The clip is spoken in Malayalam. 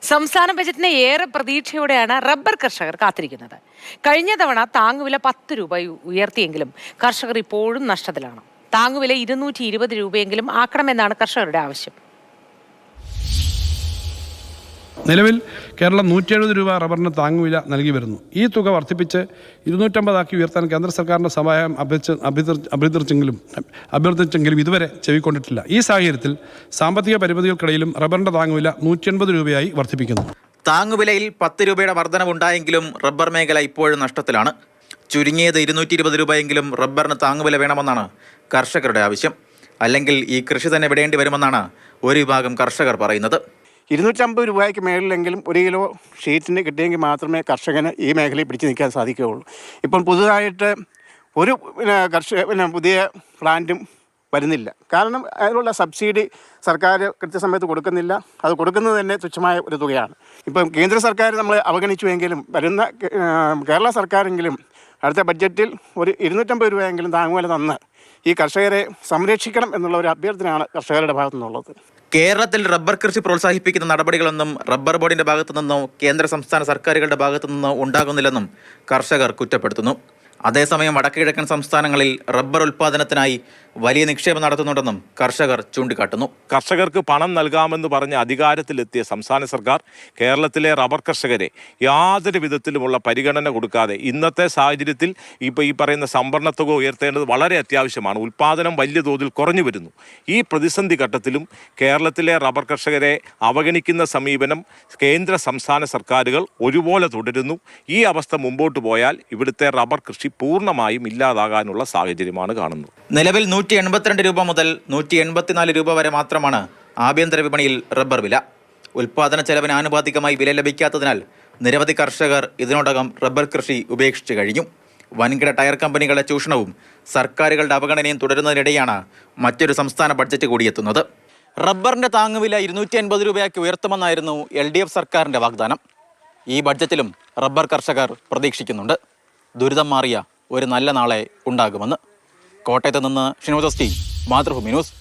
സംസ്ഥാന ബജറ്റിനെ ഏറെ പ്രതീക്ഷയോടെയാണ് റബ്ബർ കർഷകർ കാത്തിരിക്കുന്നത്. കഴിഞ്ഞ തവണ താങ്ങുവില 10 രൂപ ഉയർത്തിയെങ്കിലും കർഷകർ ഇപ്പോഴും നഷ്ടത്തിലാണ്. താങ്ങുവില 220 രൂപയെങ്കിലും ആക്കണമെന്നാണ് കർഷകരുടെ ആവശ്യം. നിലവിൽ കേരളം 170 രൂപ റബ്ബറിന് താങ്ങുവില നൽകി വരുന്നു. ഈ തുക വർദ്ധിപ്പിച്ച് 250 ഉയർത്താൻ കേന്ദ്ര സർക്കാരിൻ്റെ സഹായം അഭ്യർത്ഥിച്ചെങ്കിലും ഇതുവരെ ചെവിക്കൊണ്ടിട്ടില്ല. ഈ സാഹചര്യത്തിൽ സാമ്പത്തിക പരിമിതികൾക്കിടയിലും റബ്ബറിൻ്റെ താങ്ങുവില 180 രൂപയായി വർദ്ധിപ്പിക്കുന്നു. താങ്ങുവിലയിൽ 10 രൂപയുടെ വർധനവുണ്ടായെങ്കിലും റബ്ബർ മേഖല ഇപ്പോഴും നഷ്ടത്തിലാണ്. ചുരുങ്ങിയത് 220 രൂപയെങ്കിലും റബ്ബറിന് താങ്ങുവില വേണമെന്നാണ് കർഷകരുടെ ആവശ്യം. അല്ലെങ്കിൽ ഈ കൃഷി തന്നെ വിടേണ്ടി വരുമെന്നാണ് ഒരു വിഭാഗം കർഷകർ പറയുന്നത്. 250 രൂപയ്ക്ക് മേളിലെങ്കിലും 1 കിലോ ഷീറ്റിന് കിട്ടിയെങ്കിൽ മാത്രമേ കർഷകന് ഈ മേഖലയിൽ പിടിച്ചു നിൽക്കാൻ സാധിക്കുകയുള്ളൂ. ഇപ്പം പുതുതായിട്ട് ഒരു പുതിയ പ്ലാന്റും വരുന്നില്ല. കാരണം അതിനുള്ള സബ്സിഡി സർക്കാർ കൃത്യസമയത്ത് കൊടുക്കുന്നില്ല. അത് കൊടുക്കുന്നത് തന്നെ തുച്ഛമായ ഒരു തുകയാണ്. ഇപ്പം കേന്ദ്ര സർക്കാർ നമ്മൾ അവഗണിച്ചുവെങ്കിലും വരുന്ന കേരള സർക്കാരെങ്കിലും അടുത്ത ബഡ്ജറ്റിൽ ഒരു 250 രൂപയെങ്കിലും താങ്ങുവില തന്ന് ഈ കർഷകരെ സംരക്ഷിക്കണം എന്നുള്ള ഒരു അഭ്യർത്ഥനയാണ് കർഷകരുടെ ഭാഗത്തു നിന്നുള്ളത്. കേരളത്തിൽ റബ്ബർ കൃഷി പ്രോത്സാഹിപ്പിക്കുന്ന നടപടികളൊന്നും റബ്ബർ ബോർഡിന്റെ ഭാഗത്തു നിന്നോ കേന്ദ്ര സംസ്ഥാന സർക്കാരുകളുടെ ഭാഗത്തു നിന്നോ ഉണ്ടാകുന്നില്ലെന്നും കർഷകർ കുറ്റപ്പെടുത്തുന്നു. അതേസമയം വടക്കുകിഴക്കൻ സംസ്ഥാനങ്ങളിൽ റബ്ബർ ഉൽപ്പാദനത്തിനായി വലിയ നിക്ഷേപം നടത്തുന്നുണ്ടെന്നും കർഷകർ ചൂണ്ടിക്കാട്ടുന്നു. കർഷകർക്ക് പണം നൽകാമെന്ന് പറഞ്ഞ് അധികാരത്തിലെത്തിയ സംസ്ഥാന സർക്കാർ കേരളത്തിലെ റബ്ബർ കർഷകരെ യാതൊരു വിധത്തിലുമുള്ള പരിഗണന കൊടുക്കാതെ ഇന്നത്തെ സാഹചര്യത്തിൽ ഇപ്പോൾ ഈ പറയുന്ന സംഭരണ തുക ഉയർത്തേണ്ടത് വളരെ അത്യാവശ്യമാണ്. ഉൽപ്പാദനം വലിയ തോതിൽ കുറഞ്ഞു വരുന്നു. ഈ പ്രതിസന്ധി ഘട്ടത്തിലും കേരളത്തിലെ റബ്ബർ കർഷകരെ അവഗണിക്കുന്ന സമീപനം കേന്ദ്ര സംസ്ഥാന സർക്കാരുകൾ ഒരുപോലെ തുടരുന്നു. ഈ അവസ്ഥ മുമ്പോട്ട് പോയാൽ ഇവിടുത്തെ റബ്ബർ കൃഷി പൂർണ്ണമായും ഇല്ലാതാകാനുള്ള സാഹചര്യമാണ് കാണുന്നത്. നിലവിൽ 182 രൂപ മുതൽ 184 രൂപ വരെ മാത്രമാണ് ആഭ്യന്തര വിപണിയിൽ റബ്ബർ വില. ഉൽപ്പാദന ചെലവിന് ആനുപാതികമായി വില ലഭിക്കാത്തതിനാൽ നിരവധി കർഷകർ ഇതിനോടകം റബ്ബർ കൃഷി ഉപേക്ഷിച്ചു കഴിഞ്ഞു. വൻകിട ടയർ കമ്പനികളുടെ ചൂഷണവും സർക്കാരുകളുടെ അവഗണനയും തുടരുന്നതിനിടെയാണ് മറ്റൊരു സംസ്ഥാന ബഡ്ജറ്റ് കൂടിയെത്തുന്നത്. റബ്ബറിന്റെ താങ്ങുവില 250 രൂപയാക്കി ഉയർത്തുമെന്നായിരുന്നു LDF സർക്കാരിന്റെ വാഗ്ദാനം. ഈ ബഡ്ജറ്റിലും റബ്ബർ കർഷകർ പ്രതീക്ഷിക്കുന്നുണ്ട് ദുരിതം മാറിയ ഒരു നല്ല നാളെ ഉണ്ടാകുമെന്ന്. കോട്ടയത്ത് നിന്ന് ഷിനോജസ്റ്റി, മാതൃഭൂമി ന്യൂസ്.